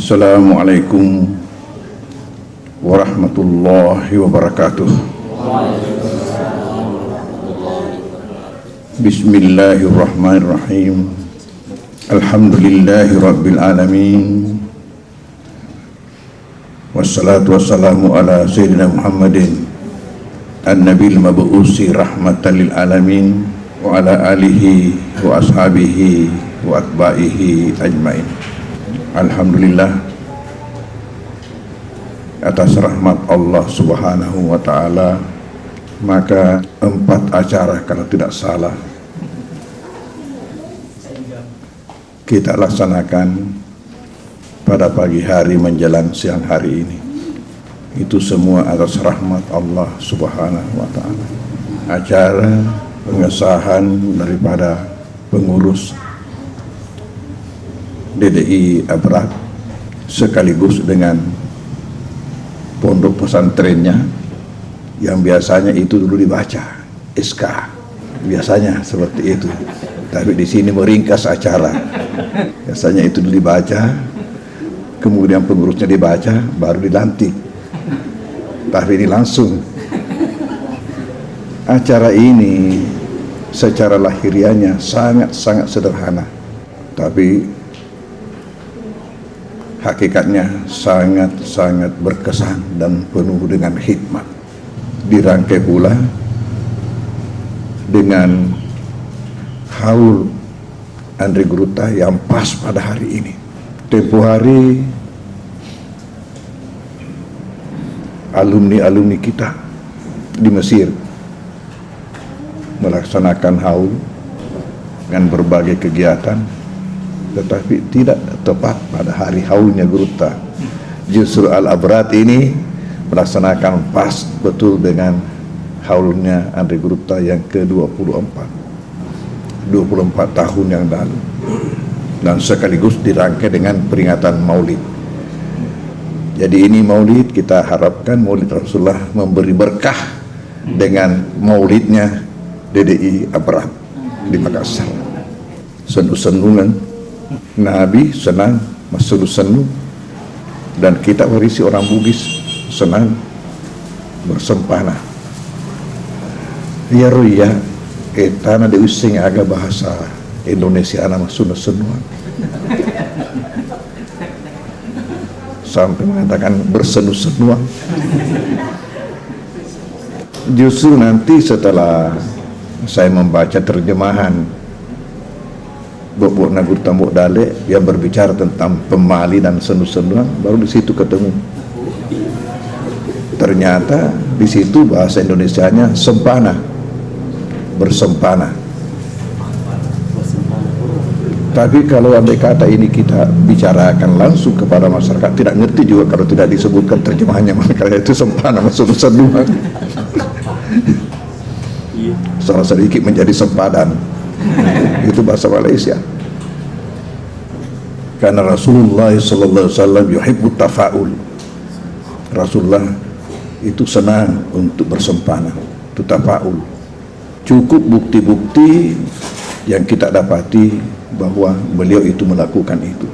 Assalamualaikum warahmatullahi wabarakatuh. Bismillahirrahmanirrahim. Alhamdulillahi rabbil alamin. Wassalatu wassalamu ala sayyidina Muhammadin an-nabil mabu'usi rahmatan lil alamin wa ala alihi wa ashabihi wa atba'ihi ajmain. Alhamdulillah atas rahmat Allah subhanahu wa ta'ala, maka 4 acara kalau tidak salah kita laksanakan pada pagi hari menjelang siang hari ini. Itu semua atas rahmat Allah subhanahu wa ta'ala. Acara pengesahan daripada pengurus DDI Abrat sekaligus dengan pondok pesantrennya yang biasanya itu dulu dibaca SK, biasanya seperti itu, tapi di sini meringkas acara. Biasanya itu dulu dibaca, kemudian pengurusnya dibaca, baru dilantik. Tapi ini langsung. Acara ini secara lahirianya sangat-sangat sederhana, tapi hakikatnya sangat-sangat berkesan dan penuh dengan hikmat. Dirangkai pula dengan haul Andre Gruta yang pas pada hari ini. Tempoh hari alumni-alumni kita di Mesir melaksanakan haul dengan berbagai kegiatan, tetapi tidak tepat pada hari haulnya Gruta. Justru Al-Abrat ini melaksanakan pas betul dengan haulnya Andre Gruta yang ke-24, 24 tahun yang lalu, dan sekaligus dirangkai dengan peringatan Maulid. Jadi ini Maulid, kita harapkan Maulid Rasulullah memberi berkah dengan Maulidnya DDI Abrat di Makassar. Sendu-sendungan Nabi senang masuk senu, dan kita warisi orang Bugis senang bersempana. Ya ruya etana de using aga bahasa Indonesia ana masuk senuan sampai mengatakan bersenu-senuan. Justru nanti setelah saya membaca terjemahan Bok Nagur Tambok Dale yang berbicara tentang pemali dan senu-senuan, baru di situ ketemu. Ternyata di situ bahasa Indonesianya sempana, bersempana. Tapi kalau andai kata ini kita bicarakan langsung kepada masyarakat, tidak ngerti juga kalau tidak disebutkan terjemahannya, makanya itu sempana masuk senuan. Salah sedikit menjadi sempadan. Itu bahasa Malaysia. Karena Rasulullah sallallahu alaihi wasallam yuhibbut tafaul. Rasulullah itu senang untuk bersempana, itu tafaul. Cukup bukti-bukti yang kita dapati bahwa beliau itu melakukan itu.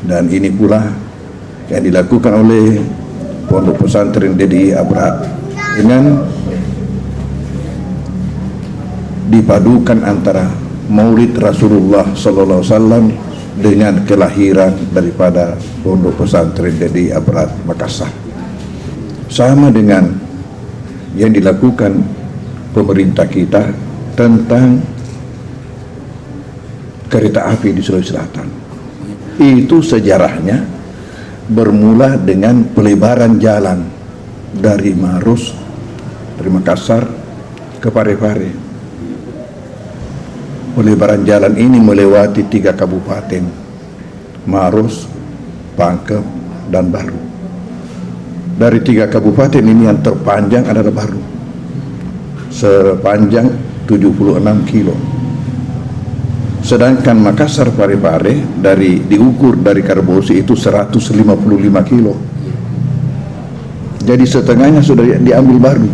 Dan ini pula yang dilakukan oleh pondok pesantren DDI Abrat dengan dipadukan antara Maulid Rasulullah sallallahu alaihi wasallam dengan kelahiran daripada pondok pesantren DDI Abrat Makassar. Sama dengan yang dilakukan pemerintah kita tentang kereta api di Sulawesi Selatan. Itu sejarahnya bermula dengan pelebaran jalan dari Maros, dari Makassar ke Parepare. Pelebaran jalan ini melewati 3 kabupaten, Maros, Pangkep, dan Baru. Dari 3 kabupaten ini yang terpanjang adalah Baru, sepanjang 76 kilo. Sedangkan Makassar Parepare diukur dari Karbosi itu 155 kilo. Jadi setengahnya sudah diambil Baru.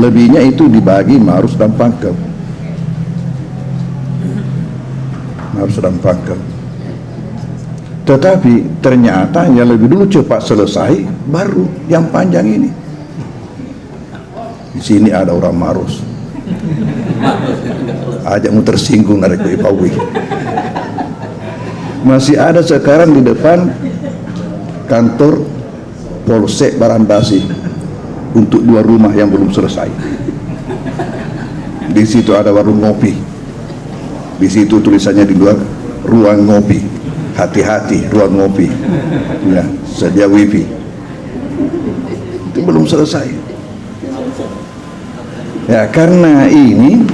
Lebihnya itu dibagi Maros dan Pangkep. Maros dan Pangkep. Tetapi ternyata yang lebih dulu cepat selesai baru yang panjang ini. Di sini ada orang Maros, ajakmu tersinggung dari Ipawi. Masih ada sekarang di depan kantor Polsek Barandasi untuk 2 rumah yang belum selesai. Di situ ada warung ngopi. Di situ tulisannya di luar, ruang ngopi. Hati-hati, ruang ngopi. Ya, sedia wifi. Itu belum selesai. Ya, karena ini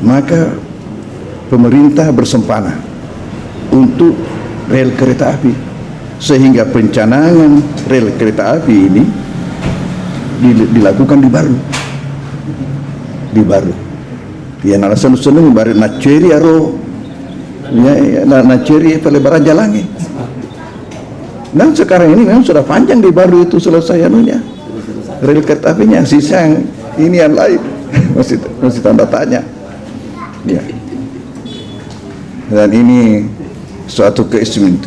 maka pemerintah bersempana untuk rel kereta api, sehingga pencanangan rel kereta api ini dilakukan di Baru. Ya nalasan seneng baru naceri aro ya naceri pelebaran jalannya. Dan sekarang ini memang sudah panjang di Baru itu selesai anunya rel kereta apinya, sisa yang ini yang lain masih tanda tanya. Ya. Dan ini suatu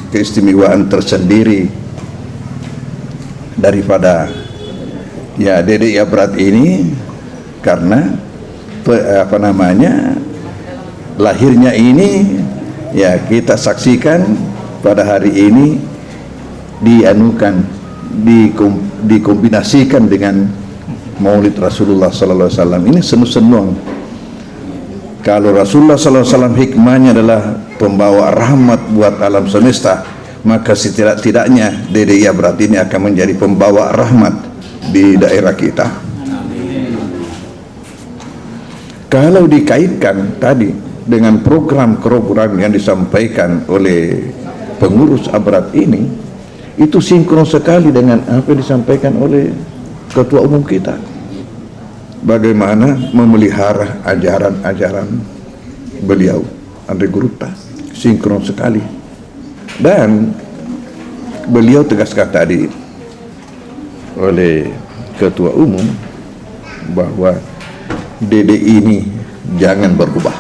keistimewaan tersendiri daripada ya DDI Abrat ini, karena lahirnya ini ya kita saksikan pada hari ini dikombinasikan dengan Maulid Rasulullah Sallallahu Alaihi Wasallam. Ini senu-senuang. Kalau Rasulullah Sallallahu Alaihi Wasallam hikmahnya adalah pembawa rahmat buat alam semesta, maka setidak-tidaknya DDI Abrat ini akan menjadi pembawa rahmat di daerah kita. Kalau dikaitkan tadi dengan program-program yang disampaikan oleh pengurus Abrat ini, itu sinkron sekali dengan apa yang disampaikan oleh Ketua Umum kita. Bagaimana memelihara ajaran-ajaran beliau, Andre Guruta, sinkron sekali. Dan beliau tegaskan tadi oleh Ketua Umum bahwa DDI ini jangan berubah.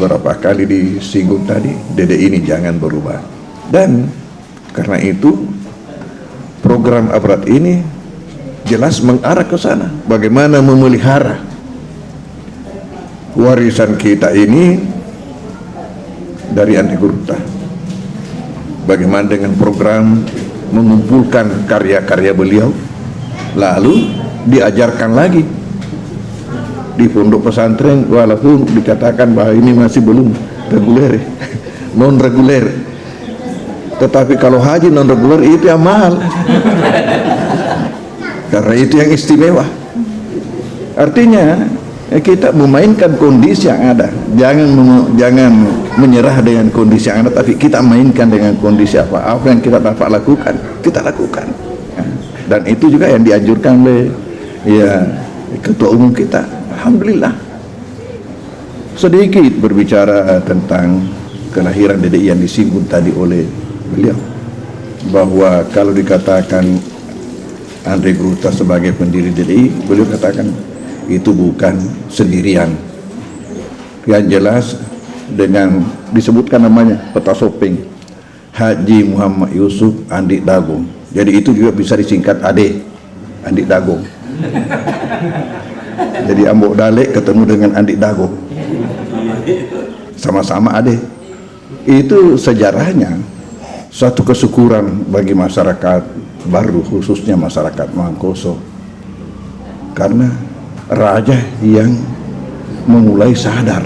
Berapa kali disinggung tadi, DDI ini jangan berubah. Dan karena itu program Abrat ini jelas mengarah ke sana. Bagaimana memelihara warisan kita ini dari Andi Guruta. Bagaimana dengan program mengumpulkan karya-karya beliau, lalu diajarkan lagi di pondok pesantren, walaupun dikatakan bahwa ini masih belum reguler, non reguler. Tetapi kalau haji non reguler itu yang mahal, karena itu yang istimewa. Artinya kita memainkan kondisi yang ada, jangan menyerah dengan kondisi yang ada, tapi kita mainkan dengan kondisi apa yang kita dapat lakukan, kita lakukan. Dan itu juga yang dianjurkan oleh ya Ketua Umum kita. Alhamdulillah. Sedikit berbicara tentang kelahiran DDI yang disinggung tadi oleh beliau, bahwa kalau dikatakan Andre Guruta sebagai pendiri DDI, beliau katakan itu bukan sendirian. Yang jelas dengan disebutkan namanya peta sopeng Haji Muhammad Yusuf Andi Dagong. Jadi itu juga bisa disingkat AD, Andi Dagong. Jadi Ambok Dalek ketemu dengan Andi Dagong, sama-sama AD. Itu sejarahnya suatu kesyukuran bagi masyarakat Baru, khususnya masyarakat Mangkoso, karena raja yang mulai sadar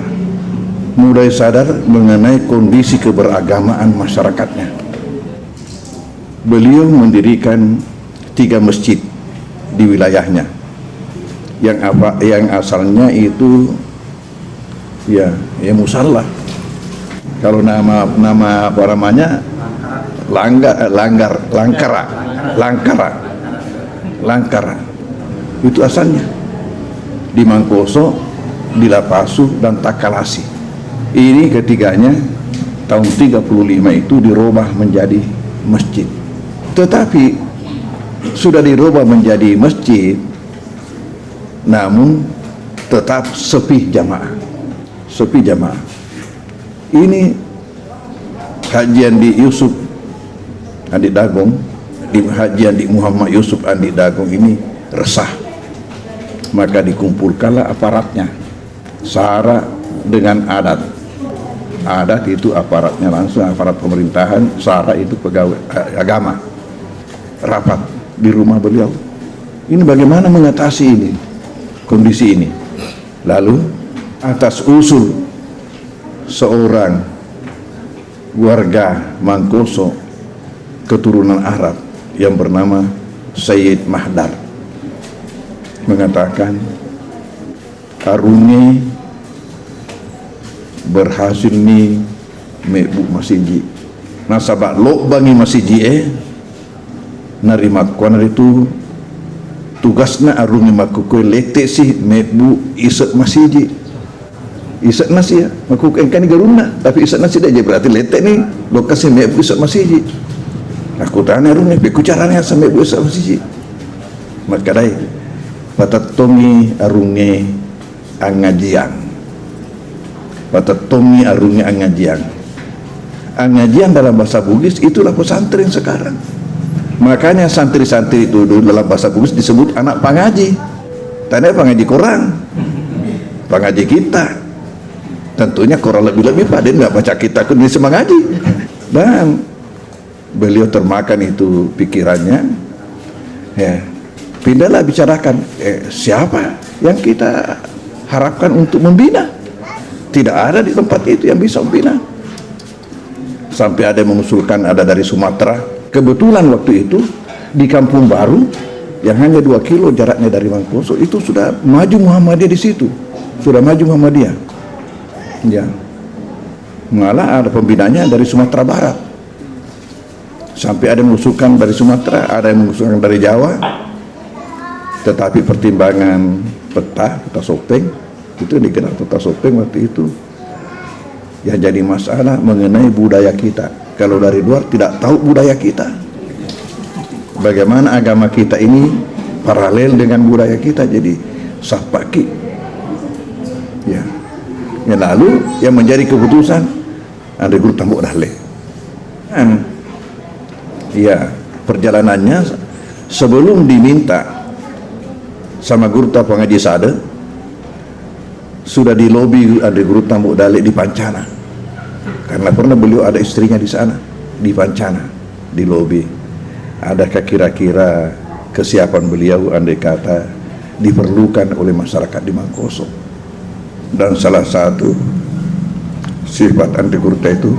mengenai kondisi keberagamaan masyarakatnya. Beliau mendirikan 3 masjid di wilayahnya, yang asalnya itu ya musalla. Kalau nama apa namanya Langkara itu asalnya di Mangkoso, di Lapasu dan Takalasi. Ini ketiganya tahun 35 itu dirubah menjadi masjid. Tetapi sudah dirubah menjadi masjid, namun tetap sepi jamaah. Ini hajian di Yusuf Andi Dagong, di hajian di Muhammad Yusuf Andi Dagong ini resah, maka dikumpulkanlah aparatnya, sara dengan adat. Adat itu aparatnya langsung aparat pemerintahan, sara itu pegawai agama, rapat di rumah beliau. Ini bagaimana mengatasi ini, kondisi ini. Lalu atas usul seorang warga Mangkoso keturunan Arab yang bernama Sayyid Mahdar mengatakan, arunge berhasil ni mebu masiji nasabak lo bangi masiji narima kuan itu tugasna arunge makukue lete sih mebu iset masiji iset nasi ya makukue kan garuna tapi iset nasi aja berarti lete nih lokasi mebu iset masiji aku tanya arunge beku caranya sampai mebu iset masiji mat kadai patatongi arunge angajiang patatongi arunge angajiang. Angajian dalam bahasa Bugis itulah pesantren sekarang. Makanya santri-santri itu dulu dalam bahasa Bugis disebut anak pangaji. Tanya pangaji korang, pangaji kita. Tentunya korang lebih-lebih pada nggak baca kita ke Indonesia mengaji. Dan beliau termakan itu pikirannya. Ya, pindahlah bicarakan siapa yang kita harapkan untuk membina. Tidak ada di tempat itu yang bisa membina. Sampai ada yang mengusulkan ada dari Sumatera. Kebetulan waktu itu di Kampung Baru yang hanya 2 kilo jaraknya dari Mangkoso itu sudah maju Muhammadiyah di situ. Sudah maju Muhammadiyah. Ya. Malah ada pembinanya dari Sumatera Barat. Sampai ada yang mengusulkan dari Sumatera, ada yang mengusulkan dari Jawa. Tetapi pertimbangan peta Sopeng itu yang dikenal peta Sopeng waktu itu yang jadi masalah mengenai budaya kita. Kalau dari luar tidak tahu budaya kita, bagaimana agama kita ini paralel dengan budaya kita, jadi sapaki ya. Lalu yang menjadi keputusan ada guru Tambuk Dale ya, perjalanannya sebelum diminta sama guru Pengaji Sade sudah di lobi ada guru Tambuk Dale di Pancana, karena pernah beliau ada istrinya di sana di Pancana di lobi. Adakah kira-kira kesiapan beliau andai kata diperlukan oleh masyarakat di Mangkoso? Dan salah satu sifat anti gurta itu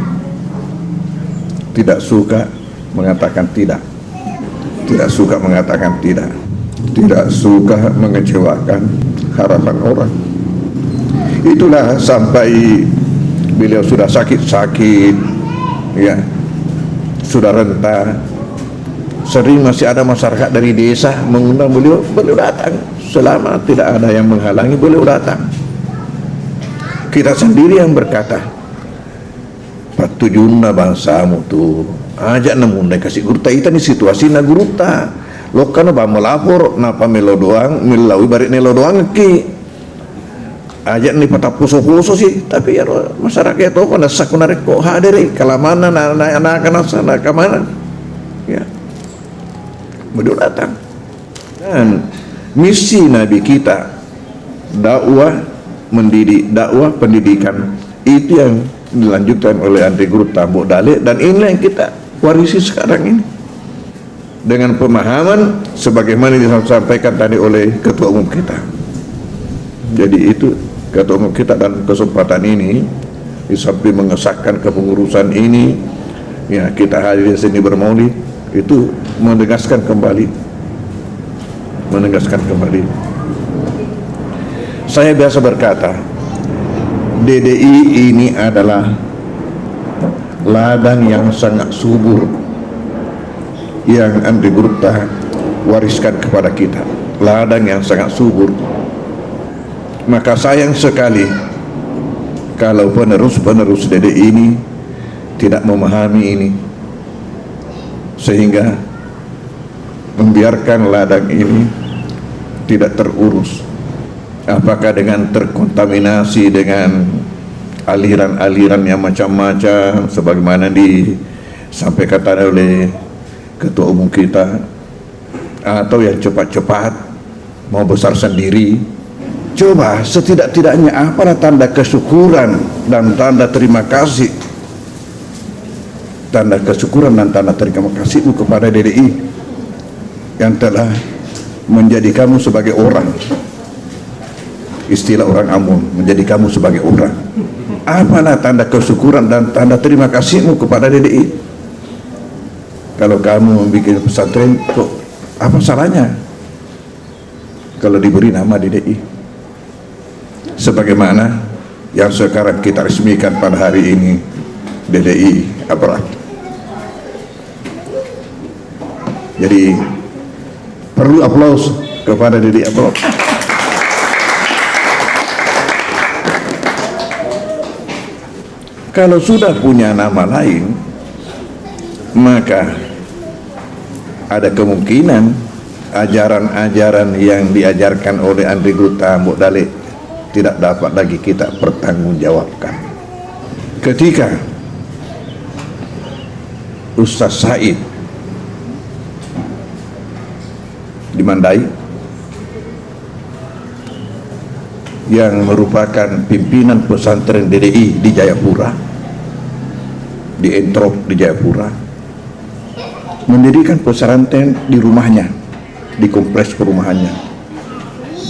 tidak suka mengatakan tidak, tidak suka mengatakan tidak, tidak suka mengecewakan harapan orang. Itulah sampai beliau sudah sakit-sakit ya, sudah renta, sering masih ada masyarakat dari desa mengundang beliau datang. Selama tidak ada yang menghalangi beliau datang. Kita sendiri yang berkata, patujunna bangsamu tuh ajak namun kasih gurta ita ni situasi na gurta lokana ba melapor napa melo doang milawi bari nelo doang ki aja nih patah puso-puso sih, tapi ya masyarakat itu kan sakunarik kok hadir kalamana anak anak sana kemana ya beliau datang. Dan misi Nabi kita dakwah mendidik, dakwah pendidikan itu yang dilanjutkan oleh Andi Guru Tambuk Dale, dan ini yang kita warisi sekarang ini dengan pemahaman sebagaimana disampaikan tadi oleh Ketua Umum kita. Jadi itu Ketua Umum kita, dan kesempatan ini di samping mengesahkan kepengurusan ini ya, kita hadir di sini bermaulid itu menegaskan kembali saya biasa berkata DDI ini adalah ladang yang sangat subur yang Andi Gurta wariskan kepada kita, ladang yang sangat subur. Maka sayang sekali kalau penerus-penerus DDI ini tidak memahami ini, sehingga membiarkan ladang ini tidak terurus, apakah dengan terkontaminasi dengan aliran-aliran yang macam-macam sebagaimana disampaikan tadi oleh ketua umum kita, atau yang cepat-cepat mau besar sendiri. Coba setidak-tidaknya apalah tanda kesyukuran dan tanda terima kasih, tanda kesyukuran dan tanda terima kasihmu kepada DDI yang telah menjadi kamu sebagai orang. Istilah orang Ambon, menjadi kamu sebagai orang. Apalah tanda kesyukuran dan tanda terima kasihmu kepada DDI? Kalau kamu membuat pesantren, kok apa salahnya kalau diberi nama DDI? Sebagaimana yang sekarang kita resmikan pada hari ini, DDI Abrad. Jadi perlu aplaus kepada DDI Abrad. Kalau sudah punya nama lain, maka ada kemungkinan ajaran-ajaran yang diajarkan oleh Andri Guta Mbok Dale tidak dapat lagi kita pertanggungjawabkan. Ketika Ustaz Said di Mandai, yang merupakan pimpinan pesantren DDI di Jayapura, di Entrop di Jayapura, mendirikan pesantren di rumahnya, di kompleks perumahannya,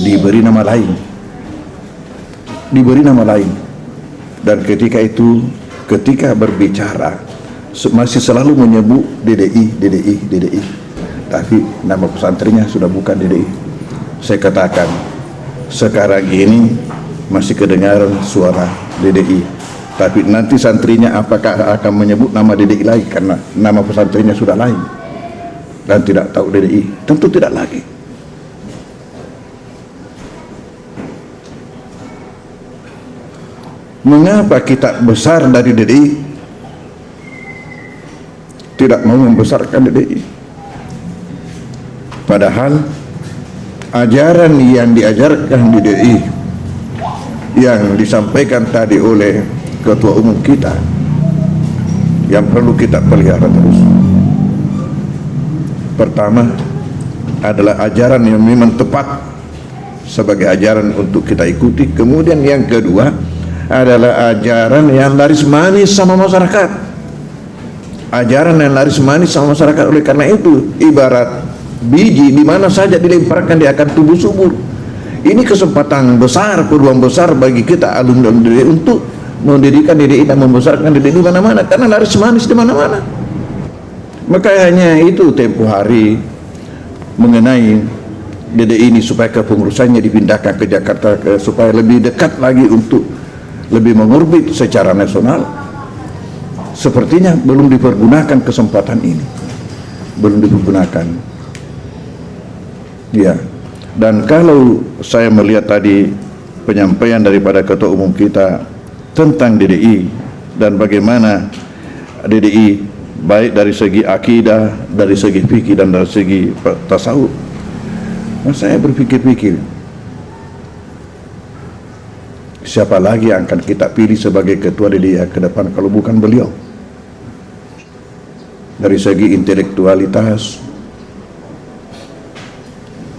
diberi nama lain, dan ketika itu, ketika berbicara masih selalu menyebut DDI, tapi nama pesantrennya sudah bukan DDI. Saya katakan, sekarang ini masih kedengaran suara DDI, tapi nanti santrinya apakah akan menyebut nama DDI lagi karena nama pesantrennya sudah lain dan tidak tahu DDI? Tentu tidak lagi. Mengapa kita besar dari DDI tidak mau membesarkan DDI? Padahal ajaran yang diajarkan di DDI yang disampaikan tadi oleh ketua umum kita yang perlu kita pelihara terus. Pertama adalah ajaran yang memang tepat sebagai ajaran untuk kita ikuti. Kemudian yang kedua adalah ajaran yang laris manis sama masyarakat. Ajaran yang laris manis sama masyarakat. Oleh karena itu, ibarat biji di mana saja dilemparkan dia akan tumbuh subur. Ini kesempatan besar, peluang besar bagi kita alumni DDI untuk mendirikan DDI dan membesarkan DDI di mana-mana, karena laris manis di mana-mana. Makanya itu tempo hari mengenai DDI ini supaya kepengurusannya dipindahkan ke Jakarta supaya lebih dekat lagi untuk lebih mengorbit secara nasional. Sepertinya belum dipergunakan kesempatan ini, belum dipergunakan. Ya, dan kalau saya melihat tadi penyampaian daripada ketua umum kita tentang DDI dan bagaimana DDI baik dari segi akidah, dari segi fikih dan dari segi tasawuf, saya berpikir-pikir siapa lagi yang akan kita pilih sebagai ketua DDI ke depan kalau bukan beliau? Dari segi intelektualitas,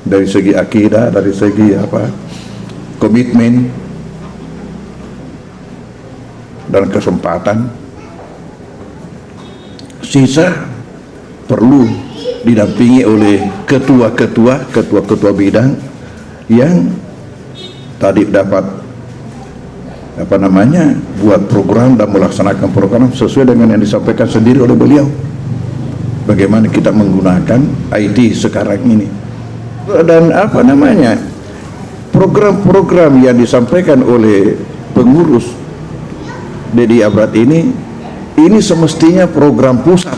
dari segi akidah, dari segi komitmen dan kesempatan. Sisa perlu didampingi oleh ketua-ketua bidang yang tadi dapat buat program dan melaksanakan program sesuai dengan yang disampaikan sendiri oleh beliau. Bagaimana kita menggunakan IT sekarang ini. Dan program-program yang disampaikan oleh pengurus DDI Abrad ini semestinya program pusat,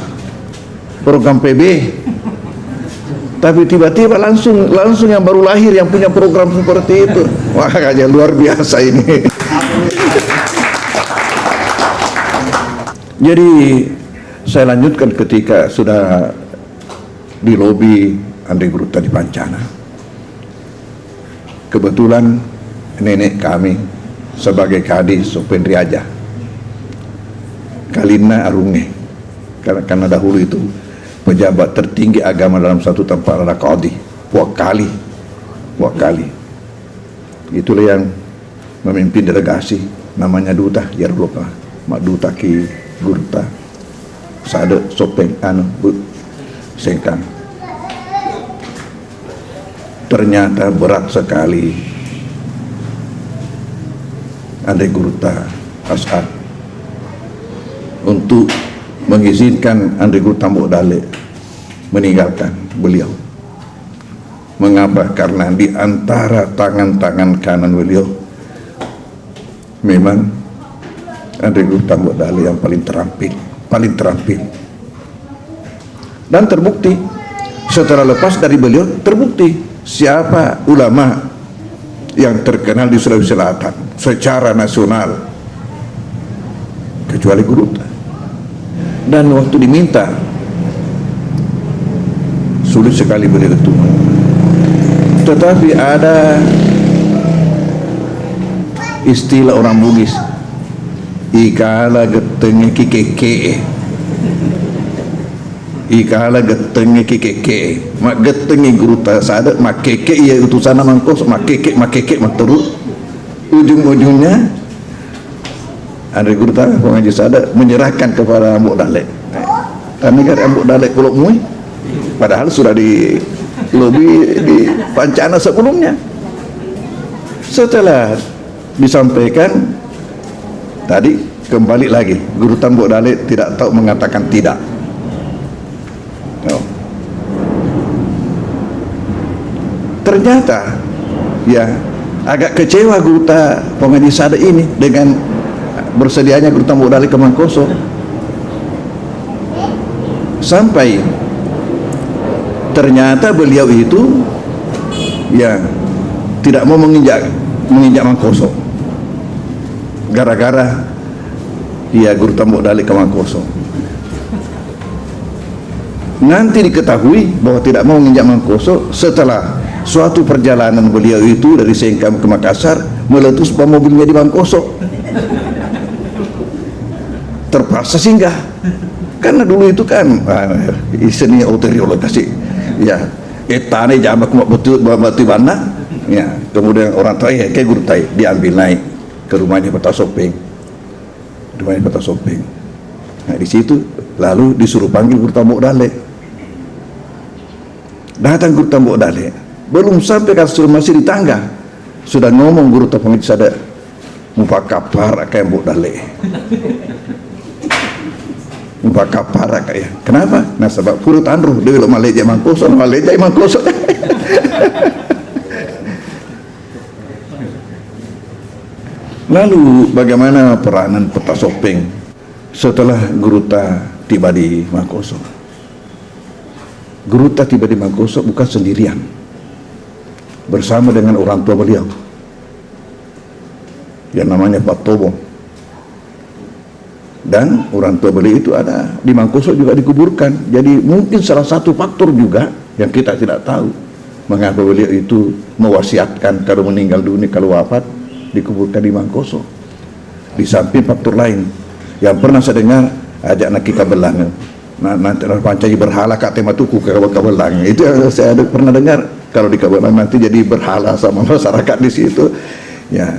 program PB, tapi tiba-tiba langsung yang baru lahir yang punya program seperti itu. Wah, aja luar biasa ini. Jadi saya lanjutkan ketika sudah di lobi Andri Guta di Pancana. Kebetulan nenek kami sebagai kadi Sopen Riaja Kalina Arunge, karena dahulu itu pejabat tertinggi agama dalam satu tempat adalah Qadi Wakali. Itulah yang memimpin delegasi, namanya Duta Yarloka Mak Duta Ki Gurta Sade Sopen Sengkang. Ternyata berat sekali Andai Gurta As'ad untuk mengizinkan Andai Gurta Mbok Dale meninggalkan beliau. Mengapa? Karena di antara tangan-tangan kanan beliau memang Andai Gurta Mbok Dale yang paling terampil. Dan terbukti setelah lepas dari beliau, terbukti siapa ulama yang terkenal di Sulawesi Selatan secara nasional kecuali Gurta. Dan waktu diminta sulit sekali beliau itu, tetapi ada istilah orang Bugis, ikala getenge kikeke, ikala getenge kikeke, mak getenge Gurta Sade mak keke ia utusan mangkos mak keke mak terus ujung-ujungnya Andai Gurta Pengaji Sade menyerahkan kepada Mbok Dale. Karena kan Mbok Dale kuluk mui, padahal sudah di lobi di pancana sebelumnya. Setelah disampaikan tadi, kembali lagi Gurta Mbok Dale tidak tahu mengatakan tidak. Ternyata ya agak kecewa Gurta Pengaji Sade ini dengan bersedianya Gurta Mbok Dale ke Mangkoso, sampai ternyata beliau itu ya tidak mau menginjak Mangkoso gara-gara ya Gurta Mbok Dale ke Mangkoso. Nanti diketahui bahwa tidak mau menginjak Mangkoso setelah suatu perjalanan beliau itu dari Sengkang ke Makassar meletus bom mobilnya di Mangkoso. Terpaksa singgah karena dulu itu kan seni oteriologasi ya etane jambak betul batu bana ya, kemudian orang tua kayak Gurta diambil naik ke rumahnya Peta Sopeng, nah di situ lalu disuruh panggil Gurta Mbok Dale. Datang Gurta Mbok Dale, belum sampai kasur masih di tangga sudah ngomong Gurta Pengaji Sade mupakapar kayak Mbok Dale. Mupakapar kayak kenapa? Nah sebab purut anruh dewe lo Malaysia Mangkoso Lalu bagaimana peranan Peta Sopeng setelah Gurta tiba di Mangkoso? Gurta tiba di Mangkoso bukan sendirian, bersama dengan orang tua beliau yang namanya Pak Tobo, dan orang tua beliau itu ada di Mangkoso juga dikuburkan. Jadi mungkin salah satu faktor juga yang kita tidak tahu mengapa beliau itu mewasiatkan kalau meninggal dunia, kalau wafat dikuburkan di Mangkoso. Di samping faktor lain yang pernah saya dengar, ajak nak kita belang nanti pancai berhala kak tema tuku ke Kabelang, itu saya pernah dengar. Kalau di Kabelang nanti jadi berhala sama masyarakat di situ ya.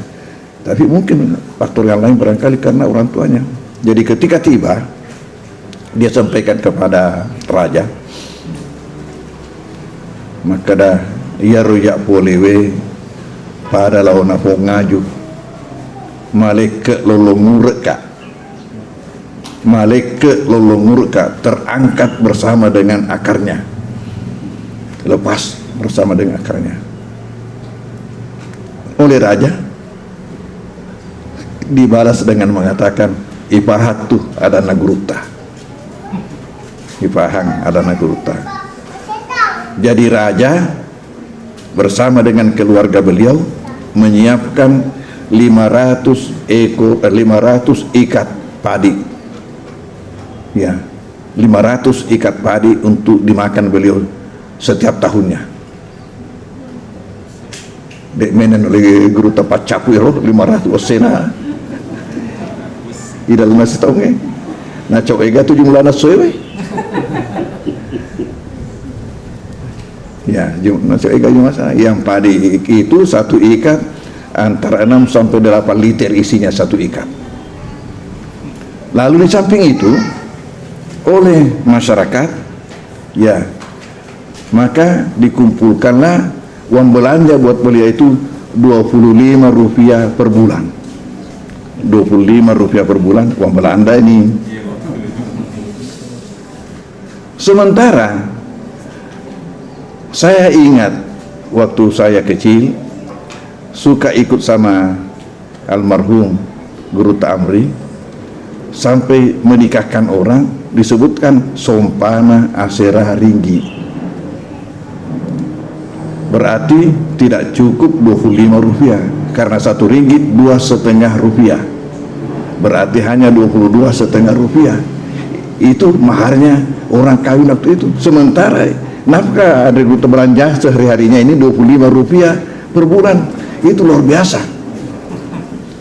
Tapi mungkin faktor yang lain barangkali karena orang tuanya. Jadi ketika tiba dia sampaikan kepada raja, maka dah ia royak polewe pada lawan apa ngaju malaikat lolongurka terangkat bersama dengan akarnya, lepas bersama dengan akarnya oleh raja. Dibalas dengan mengatakan ipahat tuh ada Nagurta, ipahang ada Nagurta. Jadi raja bersama dengan keluarga beliau menyiapkan 500 ikat padi ya, 500 ikat padi untuk dimakan beliau setiap tahunnya. dek menen oleh guru tepat capu ya 500 sena ida lu masih tahu nggak nah cok ega tu jumlah nasoe ya jumlah cok ega masalah yang padi itu satu ikat antara 6 sampai 8 liter isinya satu ikat. Lalu di samping itu oleh masyarakat ya maka dikumpulkanlah uang belanja buat beliau itu Rp25 per bulan. Rp25 per bulan uang Belanda ini. Sementara saya ingat waktu saya kecil suka ikut sama almarhum Guru Ta'amri sampai menikahkan orang disebutkan sompana asera ringgi, berarti tidak cukup Rp25 karena satu ringgit 2,5 rupiah, berarti hanya Rp22,5. Itu maharnya orang kawin waktu itu. Sementara nafkah dari belanja sehari-harinya ini Rp25 per bulan. Itu luar biasa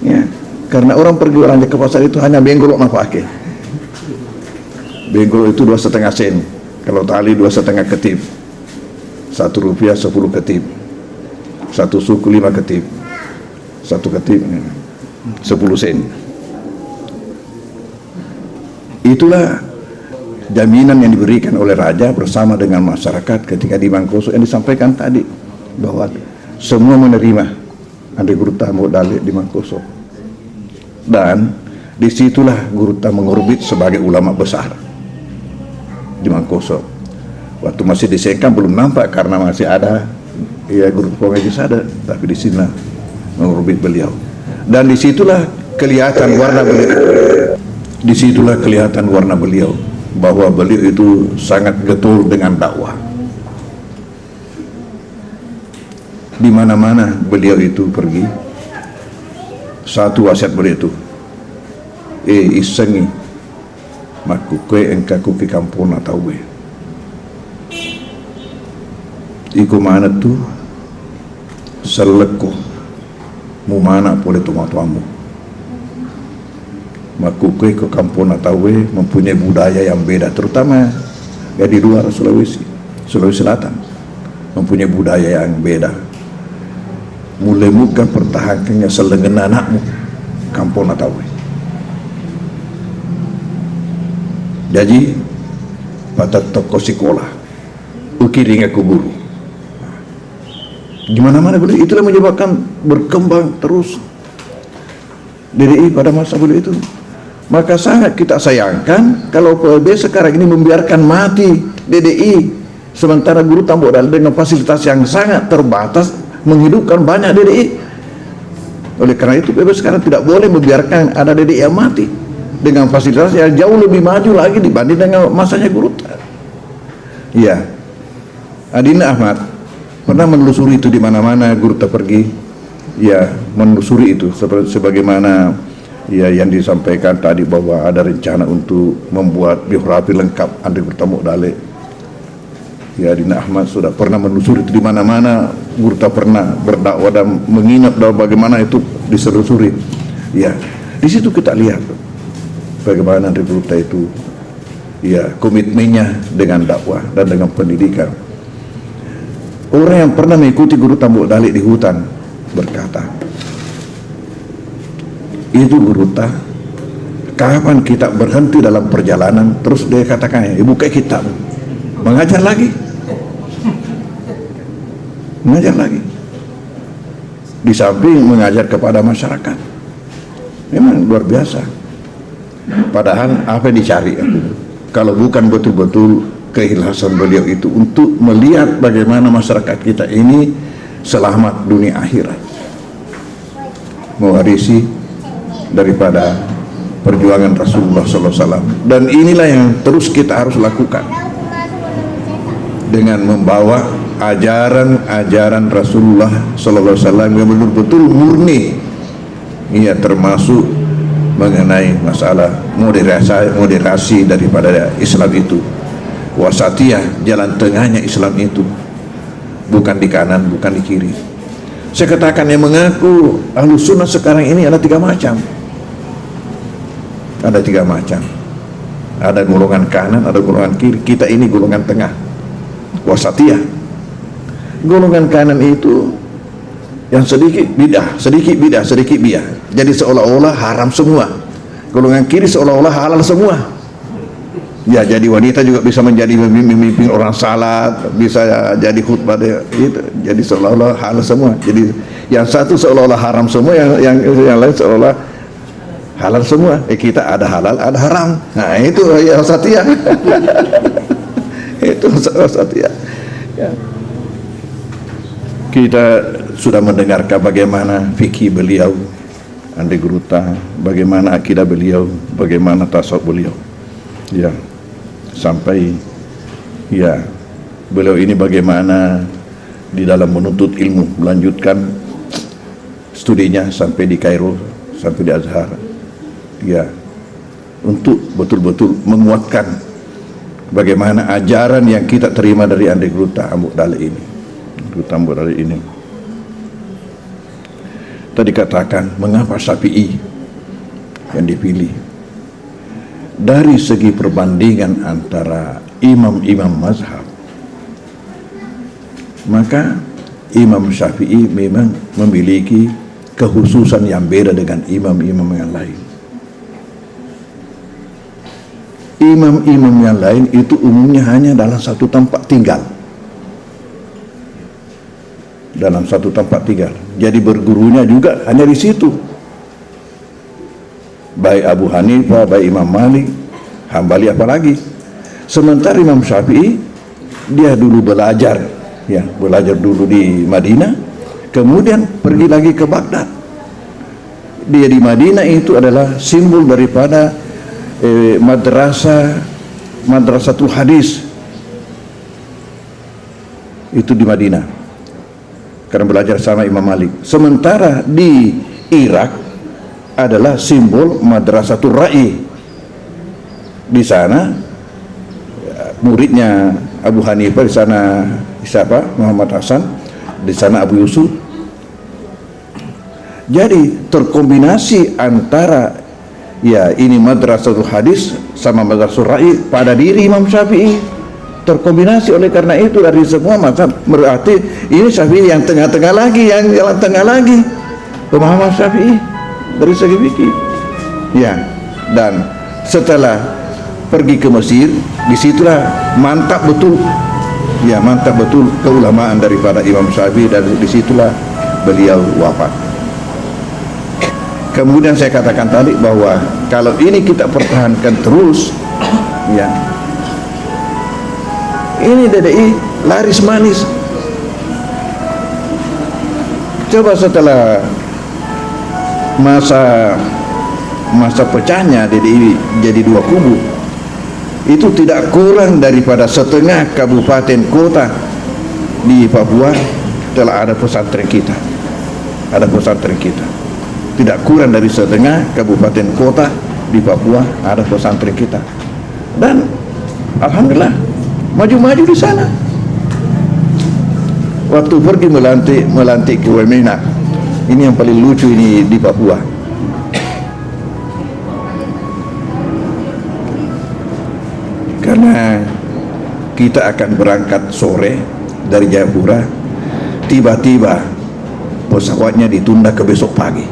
ya, karena orang pergi belanja ke pasar itu hanya benggolok pakai. Benggolok itu 2,5 sen, kalau tali 2,5 ketip, Rp1 10 ketip, satu suku 5 ketip, satu ketip 10 sen. Itulah jaminan yang diberikan oleh raja bersama dengan masyarakat ketika di Mangkoso yang disampaikan tadi bahwa semua menerima Andi Guru Tamu Dale di Mangkoso, dan disitulah Guru Tamu mengorbit sebagai ulama besar di Mangkoso. Waktu masih di Sengkang belum nampak karena masih ada ya Guru Pengajis ada, tapi di sini mengorbit beliau, dan disitulah kelihatan warna beliau. Disitulah kelihatan warna beliau bahwa beliau itu sangat getol dengan dakwah. Di mana-mana beliau itu pergi, satu wasiat beliau itu, isengi makukwe engkaku ke kampung atau we. Iku mana tu seleko mu mana boleh tuamu. Makukwe ke kampung Natawe mempunyai budaya yang beda, terutama ya di luar Sulawesi Selatan mempunyai budaya yang beda. Mulai muka pertahankannya selengen anakmu kampung Natawe. Jadi pada toko sekolah ukiring aku guru gimana-mana beliau, itulah menyebabkan berkembang terus DDI pada masa beliau itu. Maka sangat kita sayangkan kalau PLB sekarang ini membiarkan mati DDI, sementara Guru Tambok Dale dengan fasilitas yang sangat terbatas menghidupkan banyak DDI. Oleh karena itu PLB sekarang tidak boleh membiarkan ada DDI yang mati dengan fasilitas yang jauh lebih maju lagi dibanding dengan masanya Guru. Iya, Adina Ahmad pernah menelusuri itu di mana-mana Guru pergi, ya menelusuri itu sebagaimana ya yang disampaikan tadi bahwa ada rencana untuk membuat biografi lengkap Andi Guru Tambok Dale. Ya Dina Ahmad sudah pernah menelusuri itu di mana-mana. Guru pernah berdakwah dan menginap dalam bagaimana itu diselusuri. Ya di situ kita lihat bagaimana Andi Guru itu ya komitmennya dengan dakwah dan dengan pendidikan. Orang yang pernah mengikuti Guru Tambok Dale di hutan berkata, itu Guru kapan kita berhenti dalam perjalanan? Terus dia katakan, ibu kayak kitab mengajar lagi, di samping mengajar kepada masyarakat. Memang luar biasa. Padahal apa yang dicari kalau bukan betul-betul keikhlasan beliau itu untuk melihat bagaimana masyarakat kita ini selamat dunia akhirat, mewarisi daripada perjuangan Rasulullah SAW. Dan inilah yang terus kita harus lakukan dengan membawa ajaran-ajaran Rasulullah SAW yang betul-betul murni, ia termasuk mengenai masalah moderasi daripada Islam itu, wasatiyah, jalan tengahnya Islam itu, bukan di kanan bukan di kiri, Saya katakan yang mengaku Ahlus Sunnah sekarang ini ada 3 macam. Ada 3 macam. Ada golongan kanan, ada golongan kiri. Kita ini golongan tengah, wasatiyah. Golongan kanan itu yang sedikit bidah, sedikit bidah, sedikit bidah. Jadi seolah-olah haram semua. Golongan kiri seolah-olah halal semua. Ya, jadi wanita juga bisa menjadi memimpin orang salat, bisa jadi khutbah itu. Jadi seolah-olah halal semua. Jadi yang satu seolah-olah haram semua, yang lain seolah halal semua. Kita ada halal, ada haram. Nah, itu ya wasatiyah. Itu wasatiyah. Ya. Kita sudah mendengarkan bagaimana fikih beliau, Andi Gruta, bagaimana akidah beliau, bagaimana tasawuf beliau. Ya. Sampai ya beliau ini bagaimana di dalam menuntut ilmu, melanjutkan studinya sampai di Kairo, sampai di Azhar, ya, untuk betul-betul menguatkan bagaimana ajaran yang kita terima dari Andi Gruta Ambuk Dalek ini. Gruta Ambuk Dalek ini tadi katakan mengapa Syafi'i yang dipilih. Dari segi perbandingan antara imam-imam mazhab, maka Imam Syafi'i memang memiliki kekhususan yang beda dengan imam-imam yang lain. Imam-imam yang lain itu umumnya hanya dalam satu tempat tinggal. Dalam satu tempat tinggal. Jadi bergurunya juga hanya di situ. Baik Abu Hanifah, baik Imam Malik, Hambali apalagi. Sementara Imam Syafi'i dia dulu belajar, ya, belajar dulu di Madinah, kemudian pergi lagi ke Baghdad. Dia di Madinah itu adalah simbol daripada madrasatul hadis. Itu di Madinah. Karena belajar sama Imam Malik. Sementara di Irak adalah simbol madrasatul ra'i. Di sana muridnya Abu Hanifah, di sana siapa? Muhammad Hasan, di sana Abu Yusuf. Jadi terkombinasi antara ya ini madrasatul hadis sama madrasatul ra'i pada diri Imam Syafi'i. Terkombinasi. Oleh karena itu dari semua mazhab berarti ini Syafi'i yang tengah-tengah lagi, yang jalan tengah lagi. Pemahaman Syafi'i dari segi fikih, ya. Dan setelah pergi ke Mesir, disitulah mantap betul, ya, mantap betul keulamaan daripada Imam Syafi'i, dan disitulah beliau wafat. Kemudian saya katakan tadi bahwa kalau ini kita pertahankan terus, ya, ini DDI laris manis. Coba setelah masa pecahnya DDI jadi 2 kubu, itu tidak kurang daripada setengah kabupaten kota di Papua telah ada pesantren kita. Ada pesantren kita. Tidak kurang dari setengah kabupaten kota di Papua ada pesantren kita. Dan alhamdulillah maju-maju di sana. Waktu pergi melantik ke Wamena, ini yang paling lucu ini di Papua. Karena kita akan berangkat sore dari Jayapura, tiba-tiba pesawatnya ditunda ke besok pagi.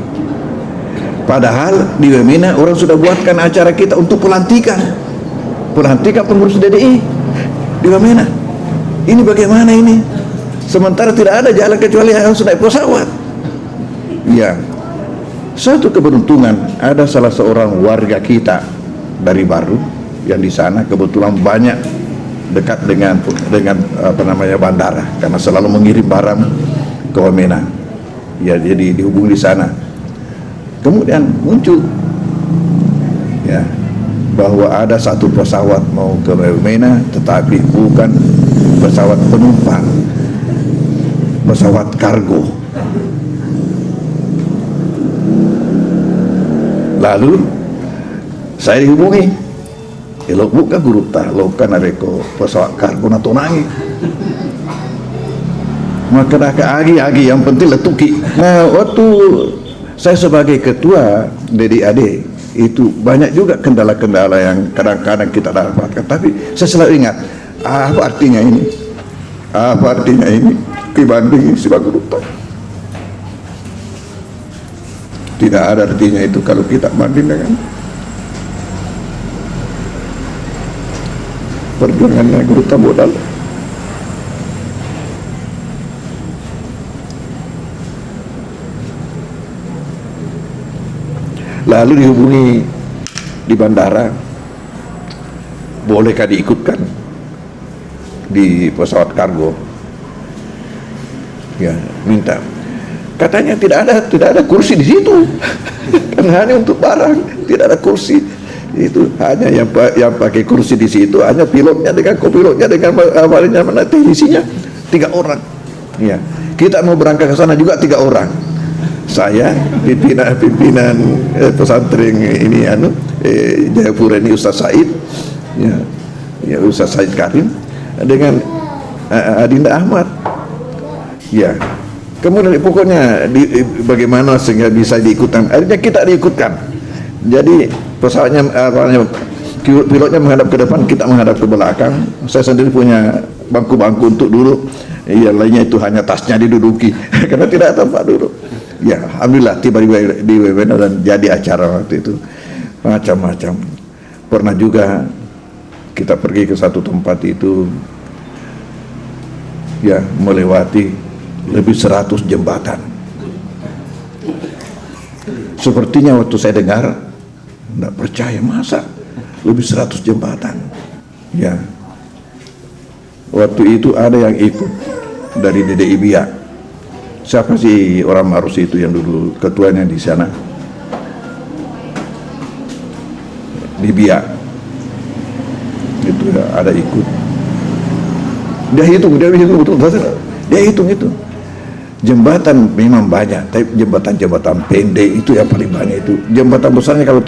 Padahal di Wamena orang sudah buatkan acara kita untuk pelantikan pengurus DDI di Wamena. Ini bagaimana ini? Sementara tidak ada jalan kecuali harus naik pesawat. Ya, satu keberuntungan, ada salah seorang warga kita dari Baru yang di sana kebetulan banyak dekat dengan apa namanya bandara, karena selalu mengirim barang ke Wamena. Ya, jadi dihubungi di sana. Kemudian muncul ya bahwa ada satu pesawat mau ke Wamena, tetapi bukan pesawat penumpang, pesawat kargo. Lalu saya dihubungi, elok buka guru tah, lo kan areko pesawat kargo nato nangi. maka agi-agi yang penting letuki. Nah, waktu saya sebagai ketua DDAD itu banyak juga kendala-kendala yang kadang-kadang kita dapatkan, tapi saya selalu ingat, apa artinya ini? Apa artinya ini? Dibanding si Baguruta. Tidak ada artinya itu kalau kita banding dengan perjuangannya Guruta modal. Lalu dihubungi di bandara, bolehkah diikutkan di pesawat kargo? Ya, minta. Katanya tidak ada kursi di situ. Karena hanya untuk barang, tidak ada kursi. Itu hanya yang pakai kursi di situ hanya pilotnya dengan kopilotnya dengan mana teknisinya 3 orang. Ya, kita mau berangkat ke sana juga 3 orang. Saya pimpinan pesantren ini Jayapura ini Ustaz Said, ya Ustaz Said Karim dengan Adinda Ahmad. Ya, kemudian pokoknya bagaimana sehingga bisa diikutkan. Akhirnya kita diikutkan. Jadi pesawatnya pilotnya menghadap ke depan, kita menghadap ke belakang. Saya sendiri punya bangku-bangku untuk duduk. Yang lainnya itu hanya tasnya diduduki karena tidak ada tempat duduk. Ya, alhamdulillah tiba di webinar dan jadi acara waktu itu macam-macam. Pernah juga kita pergi ke satu tempat itu, ya, melewati lebih 100 jembatan. Sepertinya waktu saya dengar, tidak percaya, masa lebih 100 jembatan. Ya, waktu itu ada yang ikut dari DDI Biak. Siapa sih orang Marus itu yang dulu ketuanya di sana? Di Biak. Itu ya, ada ikut. Dia hitung betul. Dia hitung itu. Jembatan memang banyak, tapi jembatan-jembatan pendek itu yang paling banyak itu. Jembatan besarnya kalau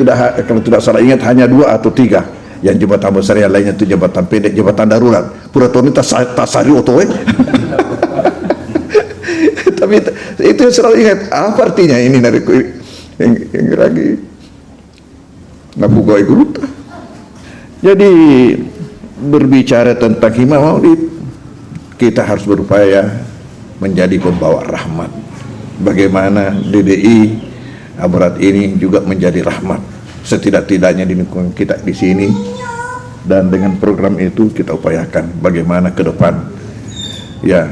tidak salah ingat hanya 2 atau 3. Yang jembatan besar yang lainnya itu jembatan pendek, jembatan darurat. Puratoni tasari otoe. Tapi itu selalu ingat, apa artinya ini dari yang lagi Nabugai Guruta. Jadi berbicara tentang himah maulid, kita harus berupaya menjadi pembawa rahmat. Bagaimana DDI Abrat ini juga menjadi rahmat setidak-tidaknya di lingkungan kita di sini, dan dengan program itu kita upayakan bagaimana ke depan, ya,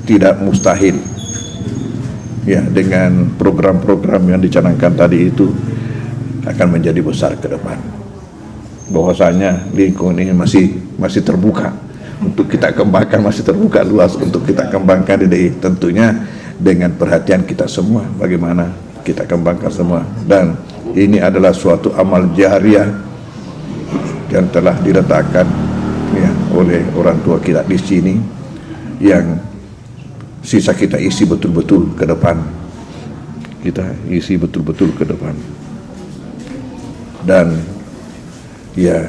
tidak mustahil, ya, dengan program-program yang dicanangkan tadi itu akan menjadi besar ke depan. Bahwasanya lingkungan ini masih terbuka untuk kita kembangkan, masih terbuka luas untuk kita kembangkan DDI, tentunya dengan perhatian kita semua, bagaimana kita kembangkan semua. Dan ini adalah suatu amal jariah yang telah diletakkan, ya, oleh orang tua kita di sini, yang sisa kita isi betul-betul ke depan. Kita isi betul-betul ke depan. Dan ya,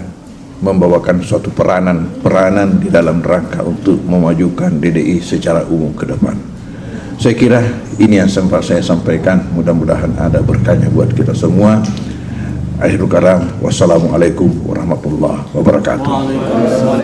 membawakan suatu peranan di dalam rangka untuk memajukan DDI secara umum ke depan. Saya kira ini yang sempat saya sampaikan, mudah-mudahan ada berkahnya buat kita semua. Akhirul kalam, wassalamualaikum warahmatullahi wabarakatuh.